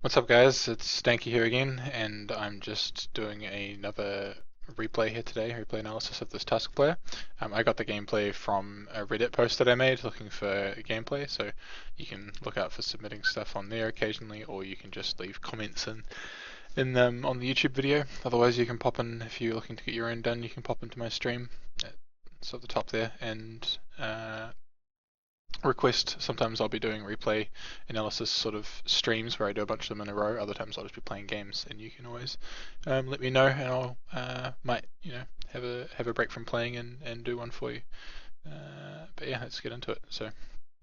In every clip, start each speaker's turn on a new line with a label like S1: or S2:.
S1: What's up guys, it's Stanky here again, and I'm just doing another replay here today, replay analysis of this Tusk player. I got the gameplay from a Reddit post that I made looking for gameplay, so you can look out for submitting stuff on there occasionally, or you can just leave comments in on the YouTube video. Otherwise you can pop in, if you're looking to get your own done, you can pop into my stream. It's at the top there, and request. Sometimes I'll be doing replay analysis sort of streams where I do a bunch of them in a row. Other times I'll just be playing games, and you can always let me know, and I'll might have a break from playing and do one for you. But yeah, let's get into it. So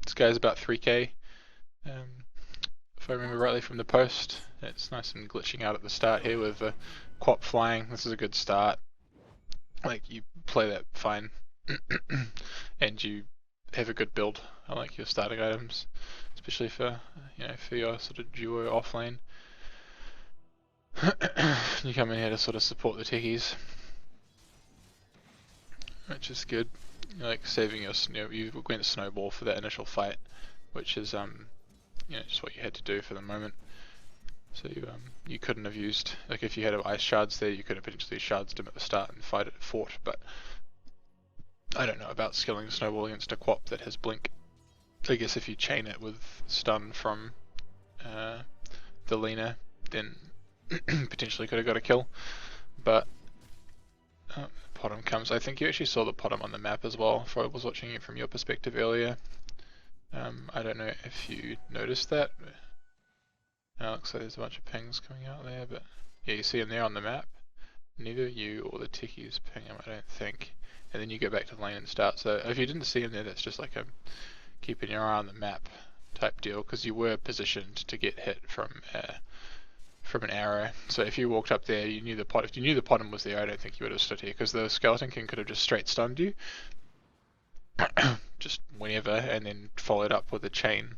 S1: this guy's about 3k. If I remember rightly from the post, it's nice and glitching out at the start here with Quap flying. This is a good start. Like, you play that fine, and you have a good build. I like your starting items, especially for for your sort of duo offlane. You come in here to sort of support the techies, which is good. You're like saving your you went snowball for that initial fight, which is just what you had to do for the moment. So you couldn't have used, like, if you had ice shards there, you could have potentially shards them at the start and fought, but I don't know about skilling the snowball against a Quap that has blink. I guess if you chain it with stun from the Lena, then potentially could have got a kill. But Potom comes. I think you actually saw the Potom on the map as well, if I was watching it from your perspective earlier. I don't know if you noticed that. Looks like there's a bunch of pings coming out there, but yeah, you see him there on the map. Neither you or the techies ping him, I don't think. And then you go back to the lane and start. So if you didn't see him there, that's just like a keeping your eye on the map type deal, because you were positioned to get hit from an arrow. So if you walked up there, you knew if you knew the Potom was there, I don't think you would have stood here, because the Skeleton King could have just straight stunned you, just whenever, and then followed up with a chain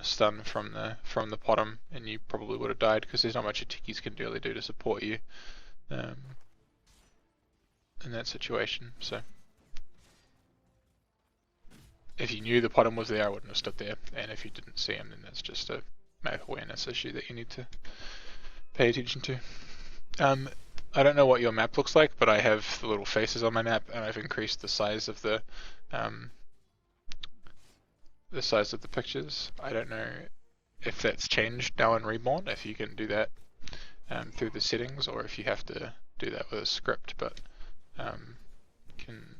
S1: stun from the Potom, and you probably would have died, because there's not much your techies can really do to support you in that situation. So if you knew the Potom was there, I wouldn't have stood there, and if you didn't see him, then that's just a map awareness issue that you need to pay attention to. I don't know what your map looks like, but I have the little faces on my map, and I've increased the size of the pictures. I don't know if that's changed now in Reborn, if you can do that through the settings, or if you have to do that with a script, but can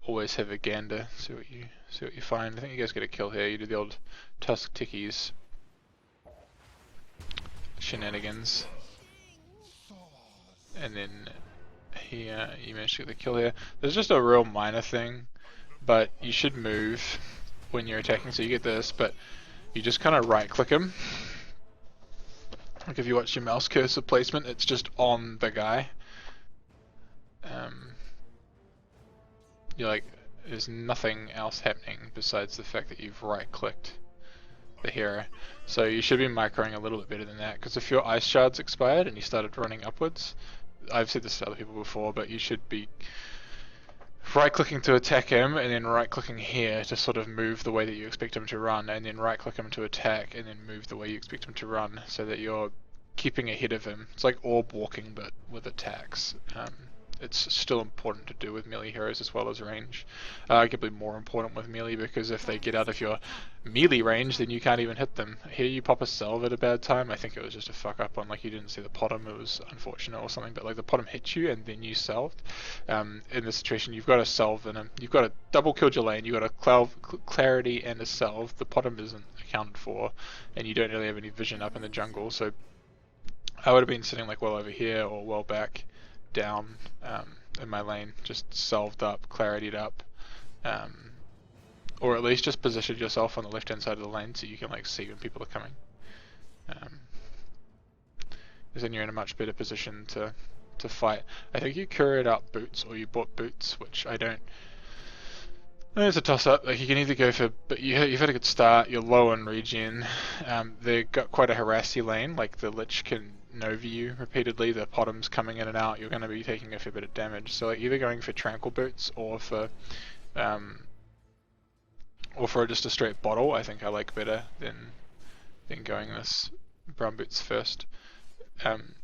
S1: always have a gander, see what you find. I think you guys get a kill here. You do the old Tusk Tickies shenanigans, and then you managed to get the kill here. There's just a real minor thing, but you should move when you're attacking, so you get this, but you just kind of right click him. Like, if you watch your mouse cursor placement, it's just on the guy. You're like, there's nothing else happening besides the fact that you've right clicked the hero. So you should be microing a little bit better than that, because if your ice shards expired and you started running upwards, I've said this to other people before, but you should be right clicking to attack him, and then right clicking here to sort of move the way that you expect him to run, and then right click him to attack, and then move the way you expect him to run, so that you're keeping ahead of him. It's like orb walking, but with attacks. It's still important to do with melee heroes as well as range. Arguably more important with melee, because if they get out of your melee range, then you can't even hit them. Here you pop a salve at a bad time. I think it was just a fuck up on, like, you didn't see the Potom, it was unfortunate or something, but like the Potom hit you and then you salved. In this situation, you've got a salve and you've got a double killed your lane, you've got a clarity and a salve. The Potom isn't accounted for, and you don't really have any vision up in the jungle, so I would have been sitting like well over here or well back down in my lane, just salved up, clarityed up, or at least just positioned yourself on the left hand side of the lane so you can like see when people are coming, because then you're in a much better position to fight. I think you couriered up boots, or you bought boots, which I don't. It's a toss up. Like, you can either go for, but you've had a good start, you're low on regen, they've got quite a harassy lane, like the Lich can Nova you repeatedly, the Potom's coming in and out, you're going to be taking a fair bit of damage, so like either going for Tranquil Boots or for just a straight bottle, I think I like better than than going this brown boots first.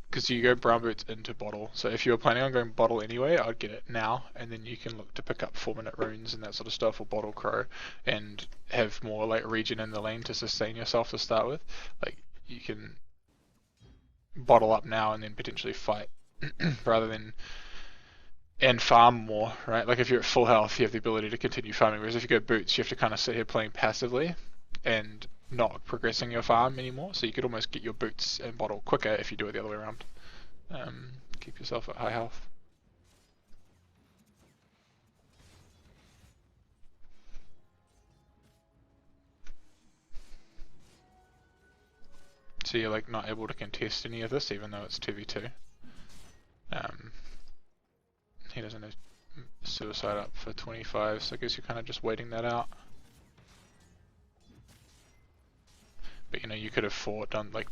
S1: Because you go brown boots into bottle. So if you were planning on going bottle anyway, I'd get it now, and then you can look to pick up 4-minute runes and that sort of stuff, or bottle crow, and have more like regen in the lane to sustain yourself to start with. Like you can bottle up now and then potentially fight rather than and farm more, right? Like if you're at full health, you have the ability to continue farming. Whereas if you go boots, you have to kind of sit here playing passively and not progressing your farm anymore. So you could almost get your boots and bottle quicker if you do it the other way around. Keep yourself at high health. So you're like not able to contest any of this, even though it's 2v2. He doesn't have suicide up for 25, so I guess you're kind of just waiting that out. But you know, you could have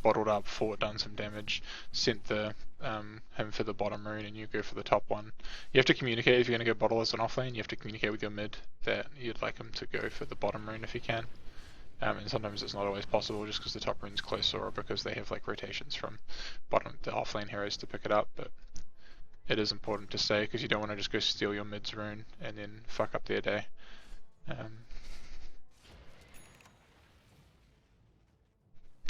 S1: bottled up, fought, done some damage, sent the him for the bottom rune, and you go for the top one. You have to communicate if you're going to go bottle as an offlane. You have to communicate with your mid that you'd like him to go for the bottom rune if he can. And sometimes it's not always possible just because the top rune's closer, or because they have like rotations from the offlane heroes to pick it up. But it is important to stay because you don't want to just go steal your mid's rune and then fuck up their day.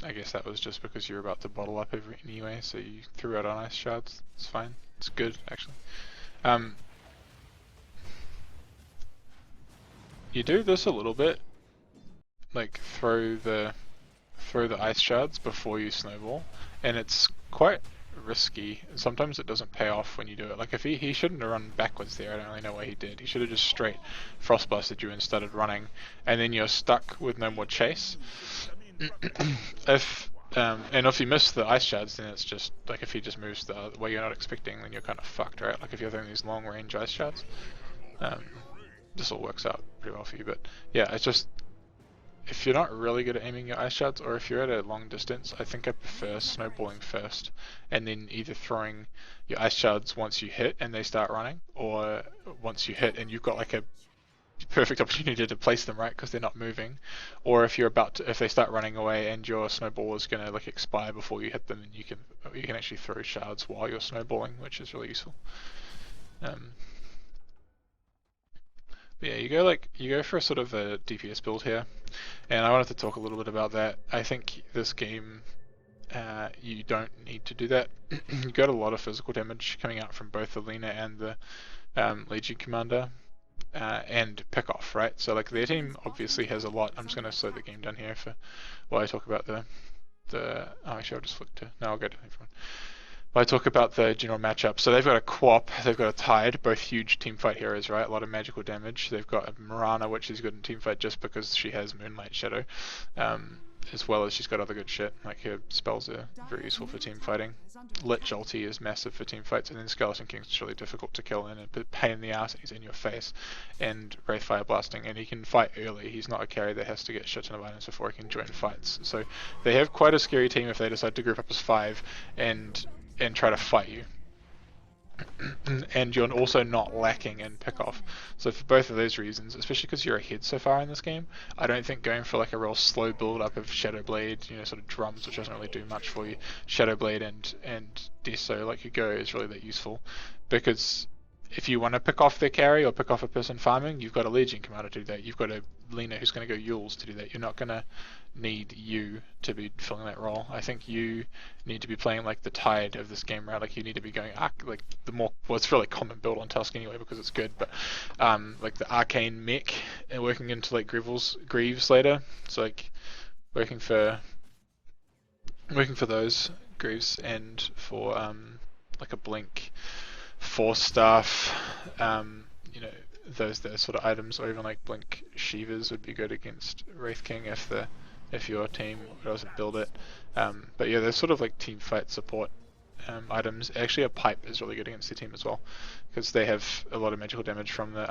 S1: I guess that was just because you're about to bottle up anyway, so you threw out on ice shards. It's fine. It's good, actually. You do this a little bit, like throw the ice shards before you snowball, and it's quite risky. Sometimes it doesn't pay off when you do it. Like if he shouldn't have run backwards there. I don't really know why he did. He should have just straight frostblasted you and started running, and then you're stuck with no more chase. If you miss the ice shards, then it's just like if he just moves the way you're not expecting, then you're kind of fucked, right? Like if you're throwing these long range ice shards, this all works out pretty well for you. But yeah, it's just if you're not really good at aiming your ice shards, or if you're at a long distance, I think I prefer snowballing first, and then either throwing your ice shards once you hit and they start running, or once you hit and you've got like a perfect opportunity to place them, right, because they're not moving. Or if you're if they start running away and your snowball is going to like expire before you hit them, and you can actually throw shards while you're snowballing, which is really useful. But yeah, you go for a sort of a DPS build here, and I wanted to talk a little bit about that. I think this game you don't need to do that. You got a lot of physical damage coming out from both the Lina and the Legion Commander. And pick off, right? So like their team obviously has a lot. I'm just gonna slow the game down here while I talk about the oh, actually I'll just flick to I'll go to everyone. While I talk about the general matchup. So they've got a Quap, they've got a Tide, both huge teamfight heroes, right? A lot of magical damage. They've got a Mirana, which is good in teamfight just because she has Moonlight Shadow. As well as she's got other good shit, like her spells are very useful for team fighting. Lich ulti is massive for team fights, and then Skeleton King's really difficult to kill and a pain in the ass, he's in your face. And Wraith Fire Blasting, and he can fight early, he's not a carry that has to get shit ton of items before he can join fights. So they have quite a scary team if they decide to group up as 5 and try to fight you. And you're also not lacking in pick off. So for both of those reasons, especially because you're ahead so far in this game, I don't think going for like a real slow build up of Shadow Blade, sort of drums, which doesn't really do much for you, Shadow Blade and Deso like you go is really that useful. Because if you want to pick off their carry or pick off a person farming, you've got a Legion Commander to do that. You've got a Lina who's going to go Yules to do that. You're not going to need you to be filling that role. I think you need to be playing like the Tide of this game, right? Like you need to be going like it's really common build on Tusk anyway because it's good, but like the Arcane Mech and working into like Greaves later. So like working for those Greaves and for like a Blink Force Staff, those sort of items, or even like Blink Shivas would be good against Wraith King if your team doesn't build it. But yeah, there's sort of like team fight support items. Actually, a Pipe is really good against the team as well, because they have a lot of magical damage from the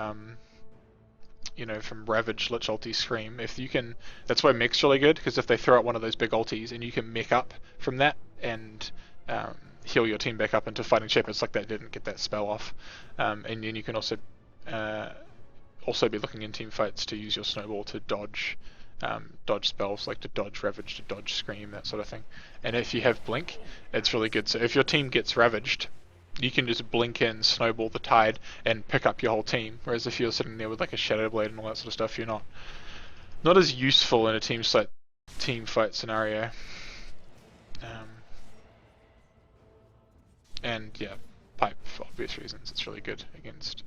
S1: from Ravage, Lich Ulti, Scream. If you can, that's why Mech's really good, because if they throw out one of those big ultis and you can mech up from that and heal your team back up into fighting shape, it's like they didn't get that spell off. And then you can also be looking in team fights to use your snowball to dodge dodge spells, like to dodge Ravage, to dodge Scream, that sort of thing. And if you have Blink, it's really good. So if your team gets Ravaged, you can just blink in, snowball the tide, and pick up your whole team. Whereas if you're sitting there with like a Shadow Blade and all that sort of stuff, you're not as useful in a team fight scenario. And yeah, Pipe for obvious reasons. It's really good against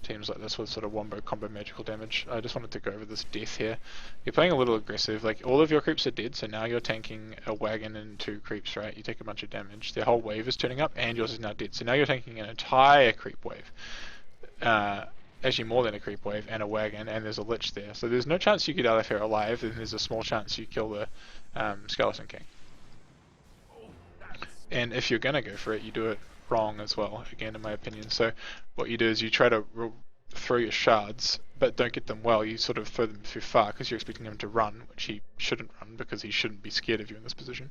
S1: teams like this with sort of wombo combo magical damage. I just wanted to go over this death here. You're playing a little aggressive. Like all of your creeps are dead, so now you're tanking a wagon and 2 creeps, right? You take a bunch of damage. Their whole wave is turning up, and yours is now dead. So now you're tanking an entire creep wave. Actually more than a creep wave and a wagon, and there's a lich there. So there's no chance you get out of here alive, and there's a small chance you kill the Skeleton King. And if you're gonna go for it, you do it wrong as well, again in my opinion. So what you do is you try to throw your shards, but don't get them well. You sort of throw them too far because you're expecting him to run, which he shouldn't run because he shouldn't be scared of you in this position.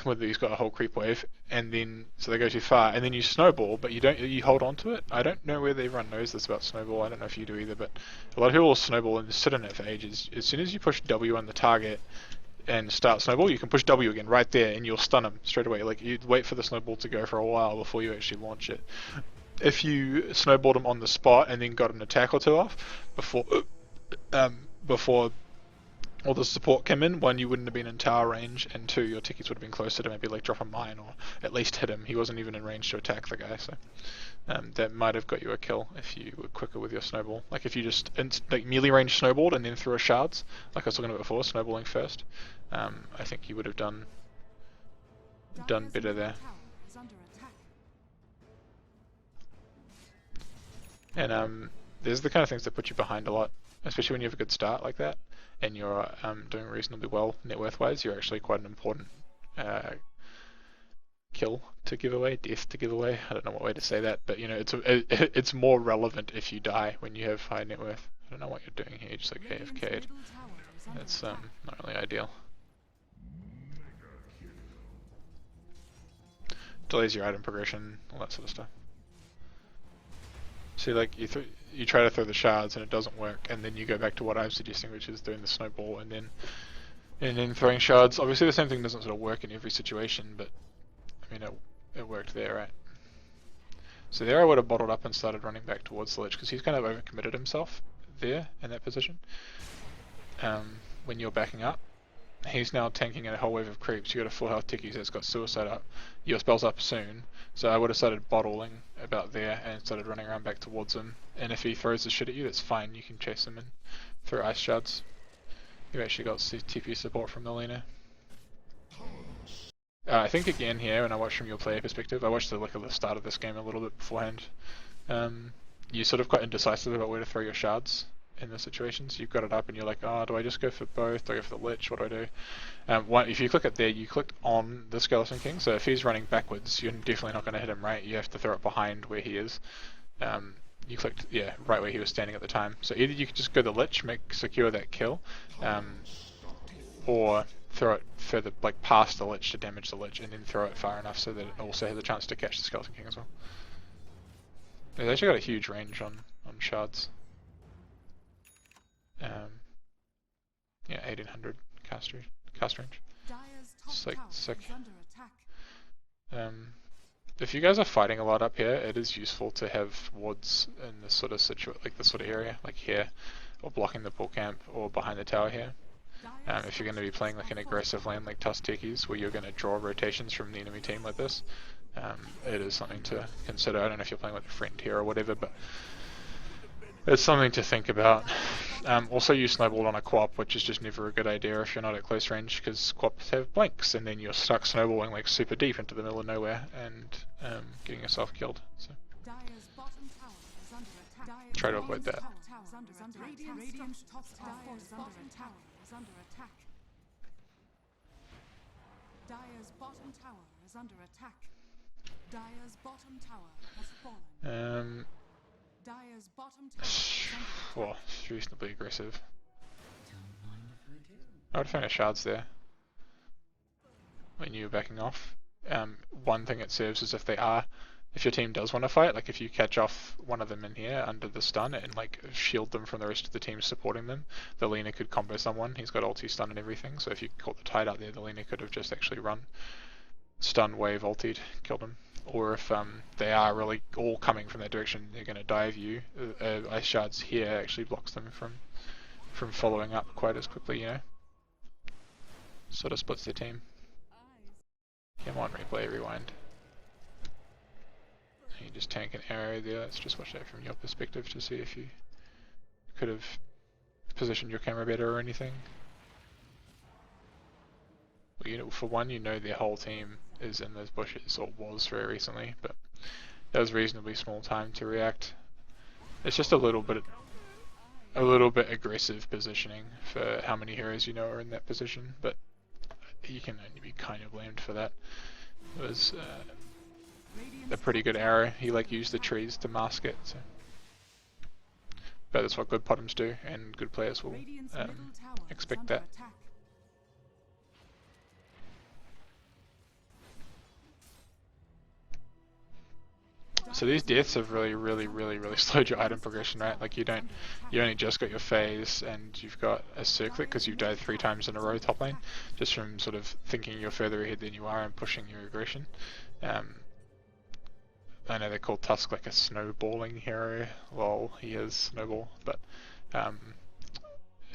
S1: Whether he's got a whole creep wave, and then so they go too far, and then you snowball, but you hold on to it. I don't know whether everyone knows this about snowball. I don't know if you do either, but a lot of people will snowball and sit in it for ages. As soon as you push W on the target and start snowball, you can push W again right there, and you'll stun him straight away. Like you'd wait for the snowball to go for a while before you actually launch it. If you snowballed him on the spot and then got an attack or 2 off before all the support came in, 1, you wouldn't have been in tower range, and 2, your tickies would have been closer to maybe like drop a mine or at least hit him. He wasn't even in range to attack the guy, so that might have got you a kill if you were quicker with your snowball. Like if you just like melee range snowballed and then threw a shards, like I was talking about before, snowballing first, I think you would have done better there. And there's the kind of things that put you behind a lot, especially when you have a good start like that, and you're doing reasonably well net worth wise. You're actually quite an important kill to give away, death to give away. I don't know what way to say that, but you know, it's more relevant if you die when you have high net worth. I don't know what you're doing here, you're just like AFK'd. That's not really ideal. Delays your item progression, all that sort of stuff. See, like you try to throw the shards and it doesn't work, and then you go back to what I'm suggesting, which is doing the snowball and then throwing shards. Obviously, the same thing doesn't sort of work in every situation, but I mean it worked there, right? So there I would have bottled up and started running back towards the lich because he's kind of overcommitted himself there in that position. When you're backing up, he's now tanking a whole wave of creeps. You got a full health tickies that's got suicide up. Your spell's up soon, so I would have started bottling about there and started running around back towards him. And if he throws the shit at you, that's fine. You can chase him and throw ice shards. You've actually got TP support from the laner. I think again here, when I watch from your player perspective, I watched the start of this game a little bit beforehand. You sort of got indecisive about where to throw your shards in the situations. You've got it up and you're like, oh, do I just go for both? Do I go for the lich? What do I do? If you click it there, you clicked on the Skeleton King, so if he's running backwards, you're definitely not going to hit him, right? You have to throw it behind where he is. You clicked, yeah, right where he was standing at the time. So either you could just go the lich, secure that kill, or throw it further, like past the lich to damage the lich, and then throw it far enough so that it also has a chance to catch the Skeleton King as well. It's actually got a huge range on shards. Yeah, 1800 cast range. It's like sick. If you guys are fighting a lot up here, it is useful to have wards in this sort of this sort of area, like here, or blocking the pool camp, or behind the tower here. If you're going to be playing like an aggressive lane like Tuskar, where you're going to draw rotations from the enemy team like this, it is something to consider. I don't know if you're playing with a friend here or whatever, but it's something to think about. Also, you snowballed on a quap, which is just never a good idea if you're not at close range, because quaps have blinks, and then you're stuck snowballing like super deep into the middle of nowhere and getting yourself killed. So try to avoid that.
S2: Dire's bottom tower is under attack. Dire's bottom tower has fallen. Dire's bottom tower is under attack.
S1: Well, reasonably aggressive. I would find a shards there when you're backing off. One thing it serves is if they are if your team does want to fight, like if you catch off one of them in here under the stun and like shield them from the rest of the team supporting them, the Lina could combo someone. He's got ulti, stun and everything, so if you caught the tide out there, the Lina could have just actually run, stun, wave, ultied, killed him. Or if they are really all coming from that direction, they're going to dive you. Ice Shards here actually blocks them from following up quite as quickly, you know. Sort of splits their team. Come on, replay, rewind. You just tank an arrow there. Let's just watch that from your perspective to see if you could have positioned your camera better or anything. Well, you know, for one, you know their whole team is in those bushes, or was very recently, but that was reasonably small time to react. It's just a little bit aggressive positioning for how many heroes you know are in that position, but you can only be kind of blamed for that. It was a pretty good arrow. He like used the trees to mask it, so. But that's what good bottoms do, and good players will expect that. So these deaths have really slowed your item progression, right? Like you only just got your phase and you've got a circlet because you've died 3 times in a row top lane, just from sort of thinking you're further ahead than you are and pushing your aggression. I know they call Tusk like a snowballing hero. Lol, he is snowball, but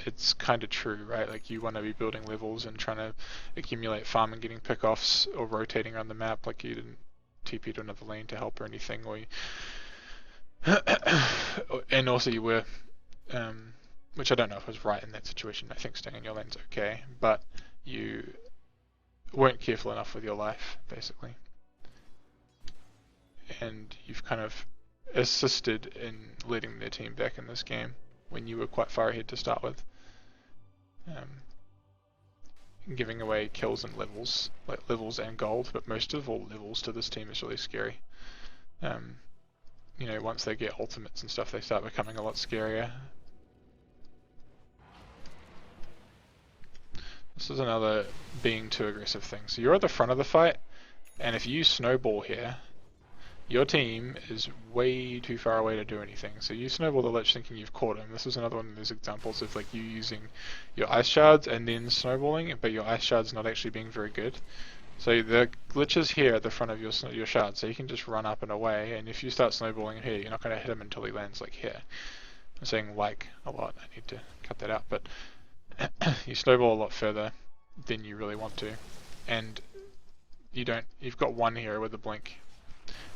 S1: it's kind of true, right? Like you want to be building levels and trying to accumulate farm and getting pickoffs or rotating around the map. Like you didn't TP to another lane to help or anything, or and also you were, which I don't know if was right in that situation. I think staying in your lane's okay, but you weren't careful enough with your life, basically, and you've kind of assisted in letting their team back in this game when you were quite far ahead to start with. Giving away kills and levels, like levels and gold, but most of all levels to this team is really scary. You know, once they get ultimates and stuff, they start becoming a lot scarier. This is another being too aggressive thing. So you're at the front of the fight, and if you snowball here, your team is way too far away to do anything. So you snowball the Lich thinking you've caught him. This is another one of those examples of like you using your ice shards and then snowballing, but your ice shards not actually being very good. So the Lich is here at the front of your shard, so you can just run up and away, and if you start snowballing here, you're not going to hit him until he lands like here. I'm saying like a lot, I need to cut that out, but you snowball a lot further than you really want to, and you've got one hero with a blink,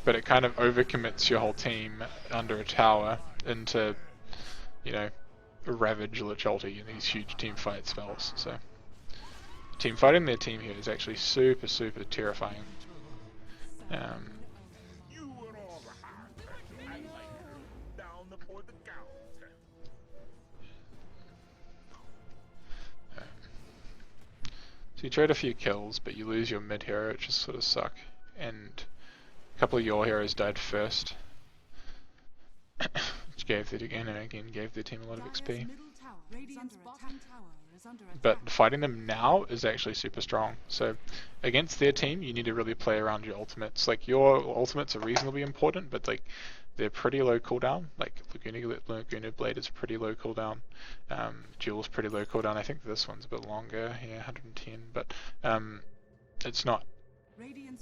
S1: but it kind of overcommits your whole team under a tower into, you know, Ravage, Lich ulti and these huge team fight spells. So team fighting their team here is actually super terrifying. So you trade a few kills, but you lose your mid hero, which just sort of suck. And a couple of your heroes died first, which gave it again and again gave their team a lot of XP. But fighting them now is actually super strong. So against their team, you need to really play around your ultimates. Your ultimates are reasonably important, but they're pretty low cooldown. Laguna Blade is pretty low cooldown. Duel's pretty low cooldown. I think this one's a bit longer, yeah, 110. But it's not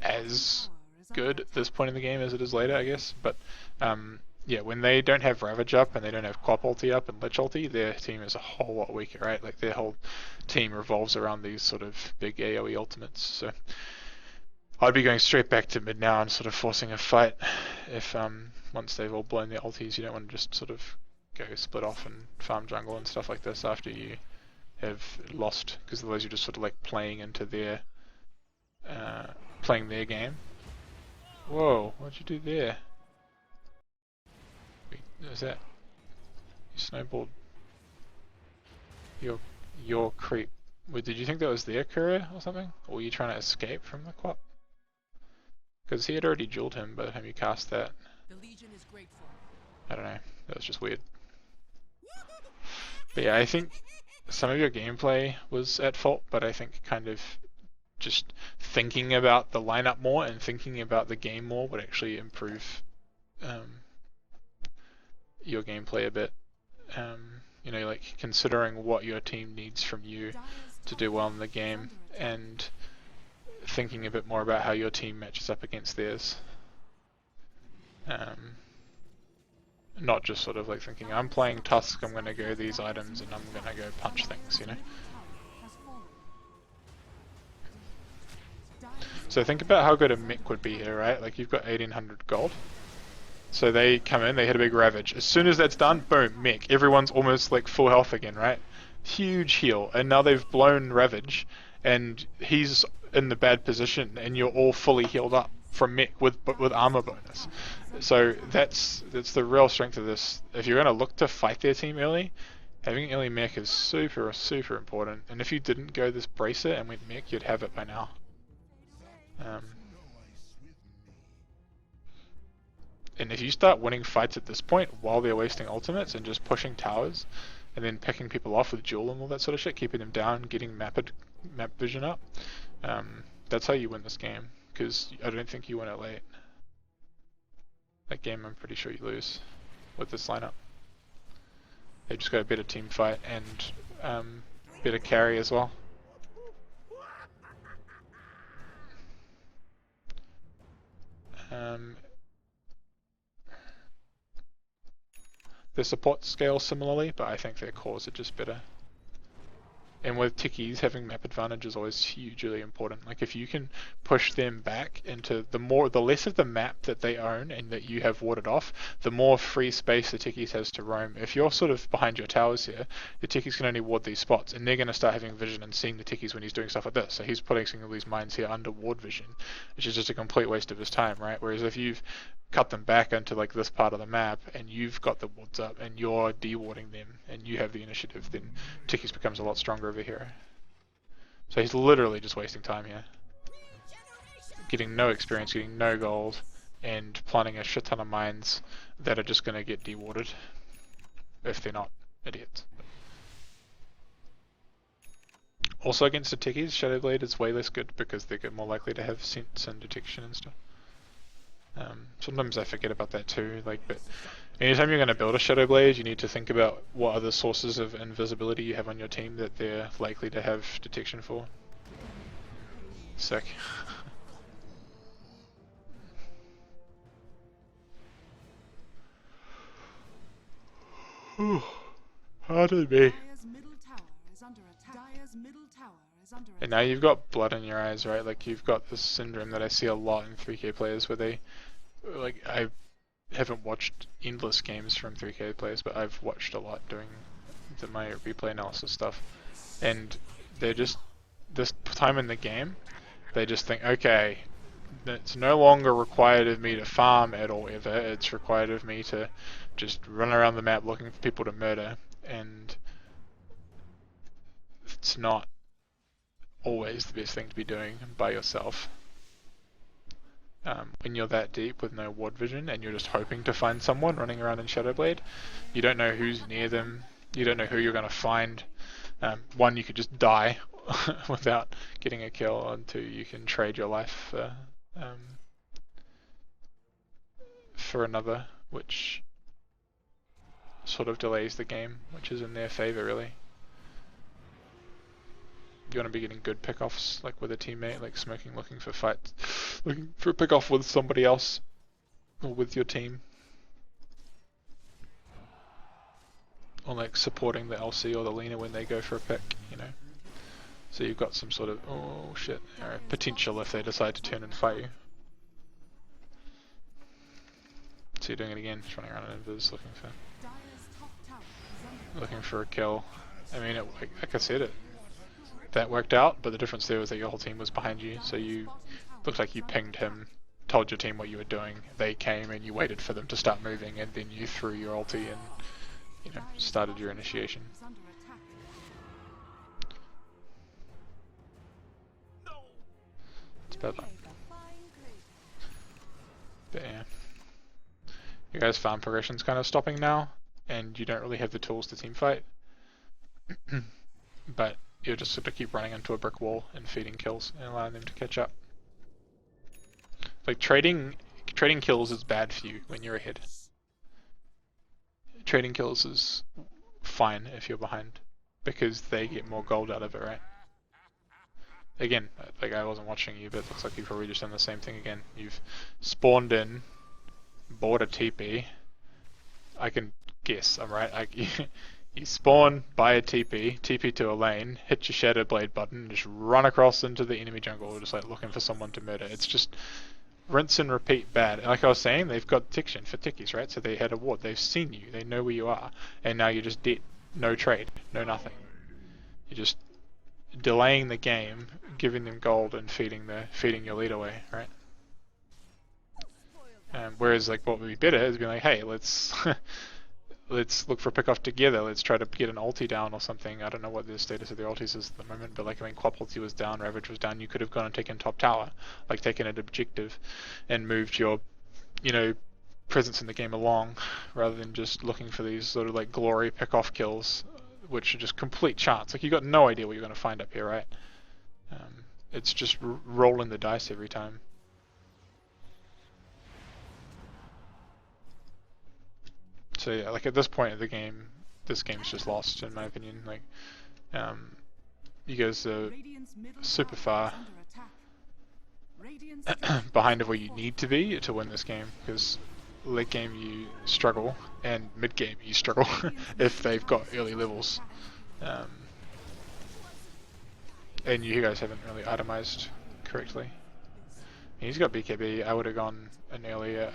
S1: as good at this point in the game as it is later, I guess. But yeah, when they don't have Ravage up and they don't have Quap ulti up and Lich ulti, their team is a whole lot weaker, right? Like their whole team revolves around these sort of big AoE ultimates. So I'd be going straight back to mid now and sort of forcing a fight if once they've all blown their ultis. You don't want to just sort of go split off and farm jungle and stuff like this after you have lost, because otherwise you're just sort of like playing into their game. Whoa, what'd you do there? Wait, is that you snowballed your creep? Wait, did you think that was their courier or something? Or were you trying to escape from the Quap? Because he had already jeweled him by the time you cast that.
S2: The Legion is grateful.
S1: I don't know, that was just weird. But yeah, I think some of your gameplay was at fault, but I think kind of just thinking about the lineup more and thinking about the game more would actually improve your gameplay a bit. You know, like considering what your team needs from you to do well in the game, and thinking a bit more about how your team matches up against theirs. Not just sort of like thinking, I'm playing Tusk, I'm going to go these items and I'm going to go punch things, you know? So think about how good a mech would be here, right? Like you've got 1800 gold. So they come in, they hit a big ravage. As soon as that's done, boom, mech. Everyone's almost like full health again, right? Huge heal. And now they've blown ravage and he's in the bad position and you're all fully healed up from mech with armor bonus. So that's the real strength of this. If you're going to look to fight their team early, having early mech is super, super important. And if you didn't go this bracer and went mech, you'd have it by now. And if you start winning fights at this point while they're wasting ultimates and just pushing towers, and then picking people off with duel and all that sort of shit, keeping them down, getting map vision up, that's how you win this game. Because I don't think you win it late. That game I'm pretty sure you lose with this lineup. They've just got a better team fight and better carry as well. Their support scales similarly, but I think their cores are just better. And with Tickies, having map advantage is always hugely important. Like if you can push them back into the less of the map that they own and that you have warded off, the more free space the Tickies has to roam. If you're sort of behind your towers here, the Tickies can only ward these spots, and they're going to start having vision and seeing the Tickies when he's doing stuff like this. So he's putting all these mines here under ward vision, which is just a complete waste of his time, right? Whereas if you've cut them back into like this part of the map and you've got the wards up and you're dewarding them and you have the initiative, then Tickies becomes a lot stronger over here. So he's literally just wasting time here. Getting no experience, getting no gold, and planting a shit ton of mines that are just going to get dewarded if they're not idiots. Also against the Tickies, Shadowblade is way less good because they get more likely to have sense and detection and stuff. Sometimes I forget about that too, like, but anytime you're going to build a Shadowblade, you need to think about what other sources of invisibility you have on your team that they're likely to have detection for. Sick. Pardon me. And now you've got blood in your eyes, right? Like you've got this syndrome that I see a lot in 3K players where they, like, I haven't watched endless games from 3K players, but I've watched a lot doing my replay analysis stuff. And they're just, this time in the game, they just think, okay, it's no longer required of me to farm at all ever, it's required of me to just run around the map looking for people to murder. And it's not always the best thing to be doing by yourself. When you're that deep with no ward vision and you're just hoping to find someone running around in Shadowblade, you don't know who's near them, you don't know who you're going to find. One, you could just die without getting a kill, and two, you can trade your life for another, which sort of delays the game, which is in their favor really. You want to be getting good pickoffs, like with a teammate, like smoking, looking for fights, looking for a pickoff with somebody else, or with your team. Or like supporting the LC or the Lena when they go for a pick, you know. So you've got some sort of, oh shit, potential if they decide to turn and fight you. So you're doing it again, just running around in invis, looking for a kill. I mean, like I said, that worked out, but the difference there was that your whole team was behind you, so you looked like you pinged him, told your team what you were doing, they came and you waited for them to start moving, and then you threw your ulti and, you know, started your initiation. It's bad luck. But yeah. Your guys' farm progression's kind of stopping now, and you don't really have the tools to team fight. But you're just sort of keep running into a brick wall and feeding kills and allowing them to catch up. Like trading kills is bad for you when you're ahead. Trading kills is fine if you're behind, because they get more gold out of it, right? Again, like I wasn't watching you, but it looks like you've probably just done the same thing again. You've spawned in, bought a TP. I can guess, I'm right. You spawn, buy a TP to a lane, hit your Shadow Blade button, and just run across into the enemy jungle, just like looking for someone to murder. It's just rinse and repeat bad. And like I was saying, they've got detection for tickies, right? So they had a ward, they've seen you, they know where you are, and now you're just dead. No trade, no nothing. You're just delaying the game, giving them gold and feeding your lead away, right? Whereas like what would be better is being like, hey, let's let's look for a pick off together. Let's try to get an ulti down or something. I don't know what the status of the ultis is at the moment, but like I mean, Quap ulti was down, Ravage was down. You could have gone and taken top tower, like taken an objective, and moved your, you know, presence in the game along, rather than just looking for these sort of like glory pick off kills, which are just complete chance. Like you got no idea what you're going to find up here, right? It's just rolling the dice every time. So yeah, like at this point of the game, this game's just lost in my opinion. Like, you guys are super far behind of where you need to be to win this game, because late game you struggle and mid game you struggle if they've got early levels. And you guys haven't really itemized correctly. He's got BKB. I would have gone an earlier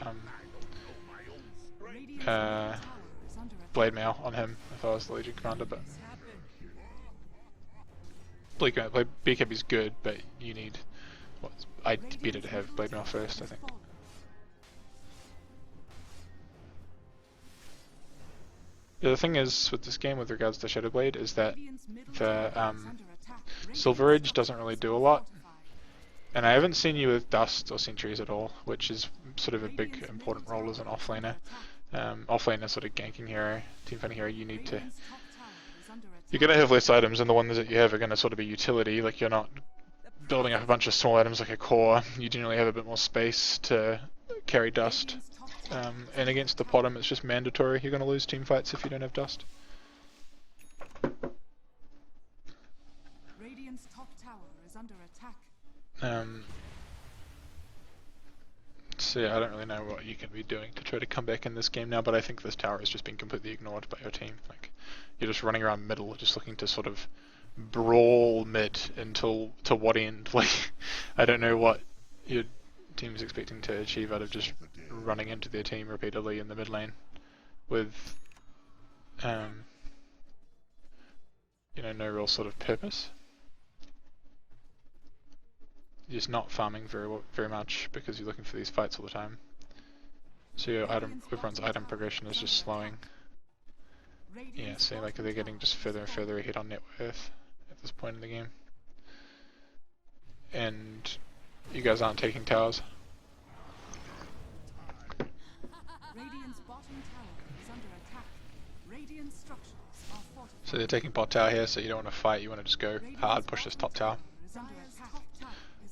S1: blade mail on him if I was the Legion commander, but BKB is good, but you need. I'd better to have blade mail first, I think. The other thing is with this game, with regards to Shadow Blade, is that the Silver Edge doesn't really do a lot. And I haven't seen you with Dust or Sentries at all, which is sort of a big important role as an offlaner. Offlaner sort of ganking hero, team fighting hero, you're going to have less items, and the ones that you have are going to sort of be utility. Like you're not building up a bunch of small items like a core, you generally have a bit more space to carry Dust. And against the bottom it's just mandatory, you're going to lose team fights if you don't have Dust.
S2: Radiant's top tower is under attack.
S1: So yeah, I don't really know what you can be doing to try to come back in this game now, but I think this tower has just been completely ignored by your team. Like, you're just running around middle, just looking to sort of brawl mid until to what end? Like, I don't know what your team is expecting to achieve out of just running into their team repeatedly in the mid lane with, you know, no real sort of purpose. You're just not farming very much because you're looking for these fights all the time. So your everyone's item progression is just slowing. Yeah, see, like they're getting just further and further ahead on net worth at this point in the game. And you guys aren't taking towers. So they're taking bot tower here, so you don't want to fight, you want to just go hard, push this top tower.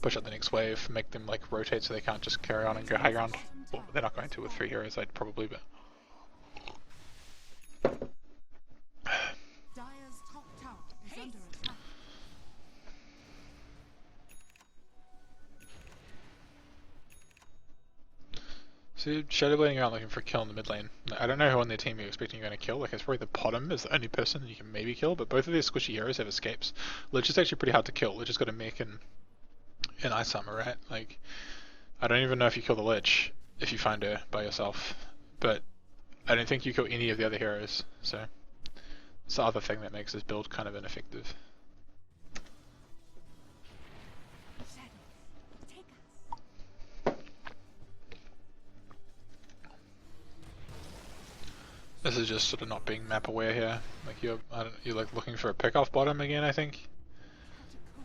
S1: Push up the next wave, make them like rotate so they can't just carry on and go high ground. Well, they're not going to with 3 heroes, I'd probably, but... So Shadow Blading around looking for a kill in the mid lane. I don't know who on their team you're expecting you're going to kill. Like, it's probably the bottom is the only person you can maybe kill, but both of their squishy heroes have escapes. Lich is actually pretty hard to kill. Lich has got a mech and Ice Armor, right? Like, I don't even know if you kill the Lich if you find her by yourself, but I don't think you kill any of the other heroes, so it's the other thing that makes this build kind of ineffective. This is just sort of not being map aware here. Like you're like looking for a pick off bottom again, I think.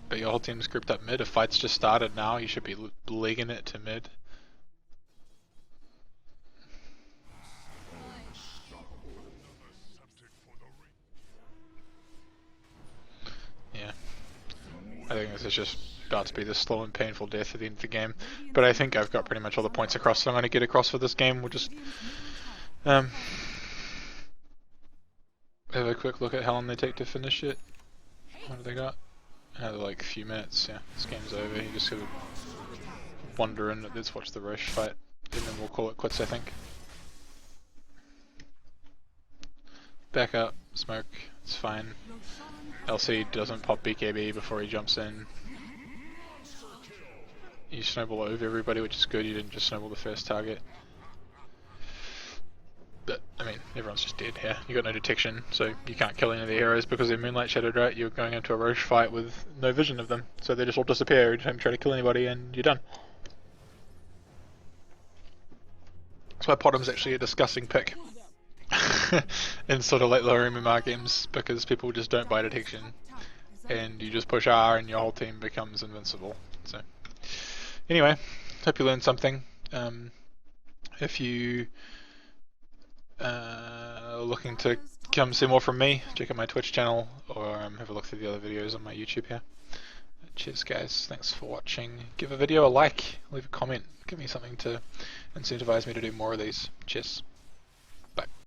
S1: But your whole team's grouped up mid. If fight's just started now, you should be legging it to mid. Yeah, I think this is just about to be the slow and painful death at the end of the game. But I think I've got pretty much all the points across that I'm going to get across for this game. We'll just have a quick look at how long they take to finish it. What have they got? Another like few minutes. Yeah, this game's over. You just gotta wander in. Let's watch the Roche fight, and then we'll call it quits, I think. Back up, smoke. It's fine. LC doesn't pop BKB before he jumps in. You snowball over everybody, which is good. You didn't just snowball the first target. But, I mean, everyone's just dead here. You got no detection, so you can't kill any of the heroes because they're moonlight shadowed, right? You're going into a Roche fight with no vision of them, so they just all disappear every time you try to kill anybody and you're done. That's why Podham's actually a disgusting pick in sort of like lower MMR games, because people just don't buy detection and you just push R and your whole team becomes invincible. So anyway, hope you learned something. If you looking to come see more from me, check out my Twitch channel or have a look through the other videos on my YouTube here. Cheers guys, thanks for watching. Give a video a like, leave a comment, give me something to incentivize me to do more of these. Cheers.